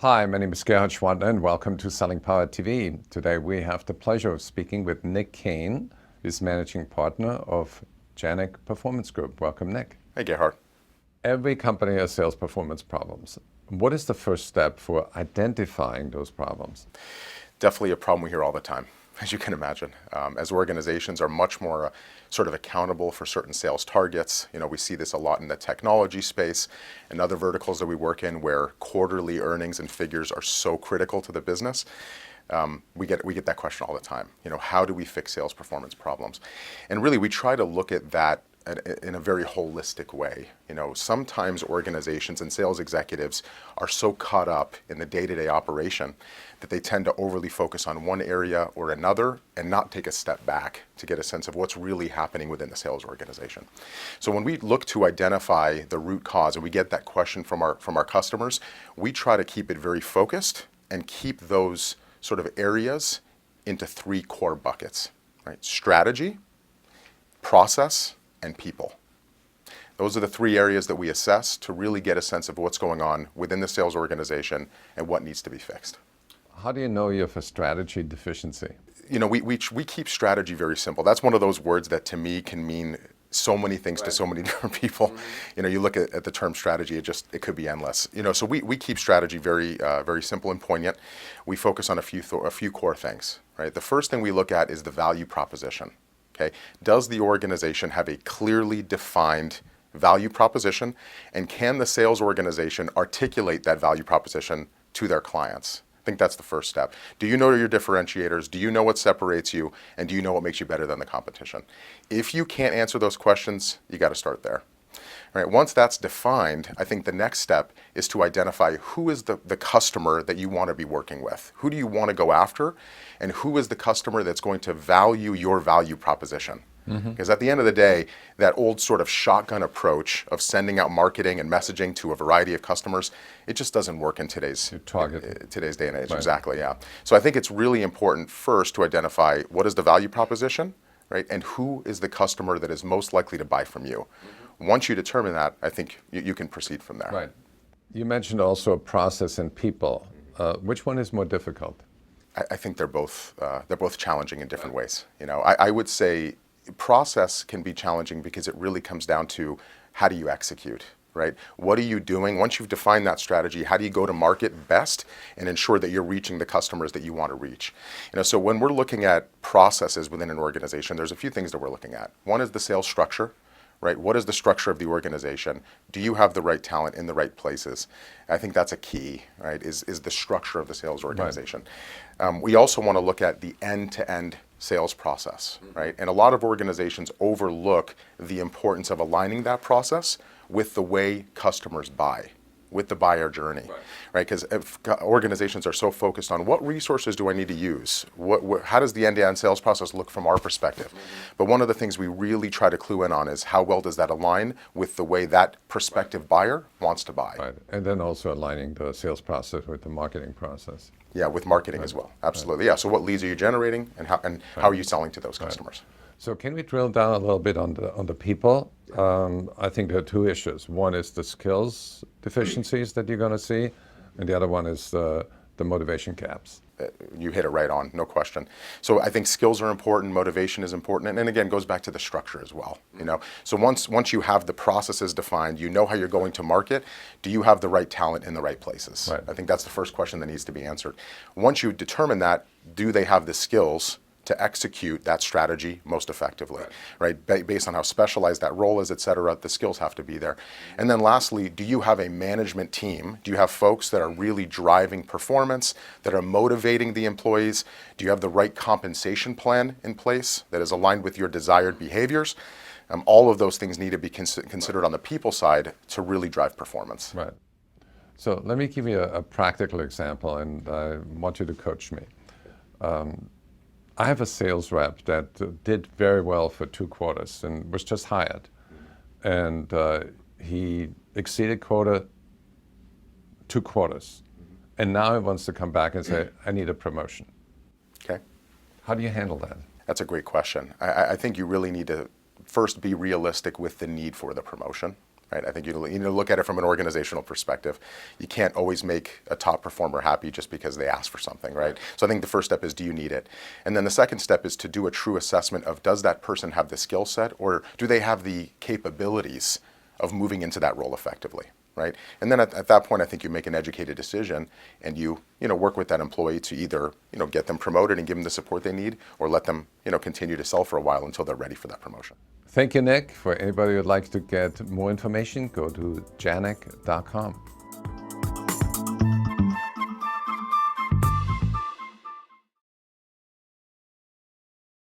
Hi, my name is Gerhard Gschwandtner and welcome to Selling Power TV. Today we have the pleasure of speaking with Nick Kane, who's managing partner of Janek Performance Group. Welcome, Nick. Hey, Gerhard. Every company has sales performance problems. What is the first step for identifying those problems? Definitely a problem we hear all the time, as you can imagine. As organizations are much more sort of accountable for certain sales targets, we see this a lot in the technology space and other verticals that we work in where quarterly earnings and figures are so critical to the business. We get that question all the time. How do we fix sales performance problems? And really, we try to look at that in a very holistic way. Sometimes organizations and sales executives are so caught up in the day-to-day operation that they tend to overly focus on one area or another and not take a step back to get a sense of what's really happening within the sales organization. So when we look to identify the root cause, and we get that question from our customers, we try to keep it very focused and keep those sort of areas into three core buckets, right? Strategy, process, and people. Those are the three areas that we assess to really get a sense of what's going on within the sales organization and what needs to be fixed. How do you know you have a strategy deficiency? We keep strategy very simple. That's one of those words that to me can mean so many things to so many different people. Mm-hmm. You look at the term strategy, it could be endless. So we keep strategy very very simple and poignant. We focus on a few core things, right? The first thing we look at is the value proposition. Okay, does the organization have a clearly defined value proposition, and can the sales organization articulate that value proposition to their clients? I think that's the first step. Do you know your differentiators? Do you know what separates you? And do you know what makes you better than the competition? If you can't answer those questions, you got to start there. All right, once that's defined, I think the next step is to identify who is the customer that you want to be working with. Who do you want to go after? And who is the customer that's going to value your value proposition? Because at the end of the day, that old sort of shotgun approach of sending out marketing and messaging to a variety of customers, it just doesn't work in today's day and age. Right. Exactly, yeah. So I think it's really important first to identify what is the value proposition, right? And who is the customer that is most likely to buy from you. Once you determine that, I think you can proceed from there. Right. You mentioned also process and people. Which one is more difficult? I think they're both challenging in different ways. I would say process can be challenging because it really comes down to how do you execute, right? What are you doing? Once you've defined that strategy, how do you go to market best and ensure that you're reaching the customers that you want to reach? So when we're looking at processes within an organization, there's a few things that we're looking at. One is the sales structure. Right? What is the structure of the organization? Do you have the right talent in the right places? I think that's a key, right? Is the structure of the sales organization. Right. We also want to look at the end-to-end sales process, right? And a lot of organizations overlook the importance of aligning that process with the way customers buy, with the buyer journey, right? Because if organizations are so focused on what resources do I need to use, how does the end-to-end sales process look from our perspective? But one of the things we really try to clue in on is how well does that align with the way that prospective buyer wants to buy. Right, and then also aligning the sales process with the marketing process. Yeah, with marketing as well, absolutely. Yeah, so what leads are you generating and how are you selling to those customers? So can we drill down a little bit on the people? I think there are two issues. One is the skills deficiencies that you're going to see, and the other one is the motivation gaps. You hit it right on, no question. So I think skills are important, motivation is important, and again, goes back to the structure as well. So once you have the processes defined, you know how you're going to market, do you have the right talent in the right places? Right. I think that's the first question that needs to be answered. Once you determine that, do they have the skills to execute that strategy most effectively, right? Based on how specialized that role is, et cetera, the skills have to be there. And then lastly, do you have a management team? Do you have folks that are really driving performance, that are motivating the employees? Do you have the right compensation plan in place that is aligned with your desired behaviors? All of those things need to be considered on the people side to really drive performance. Right. So let me give you a practical example, and I want you to coach me. I have a sales rep that did very well for 2 quarters and was just hired. And he exceeded quota 2 quarters. And now he wants to come back and say, I need a promotion. Okay. How do you handle that? That's a great question. I think you really need to first be realistic with the need for the promotion. right? I think you need to look at it from an organizational perspective. You can't always make a top performer happy just because they ask for something, right? So I think the first step is, do you need it? And then the second step is to do a true assessment of, does that person have the skill set, or do they have the capabilities of moving into that role effectively, right? And then at that point, I think you make an educated decision, and you work with that employee to either get them promoted and give them the support they need, or let them continue to sell for a while until they're ready for that promotion. Thank you, Nick. For anybody who'd like to get more information, go to janek.com.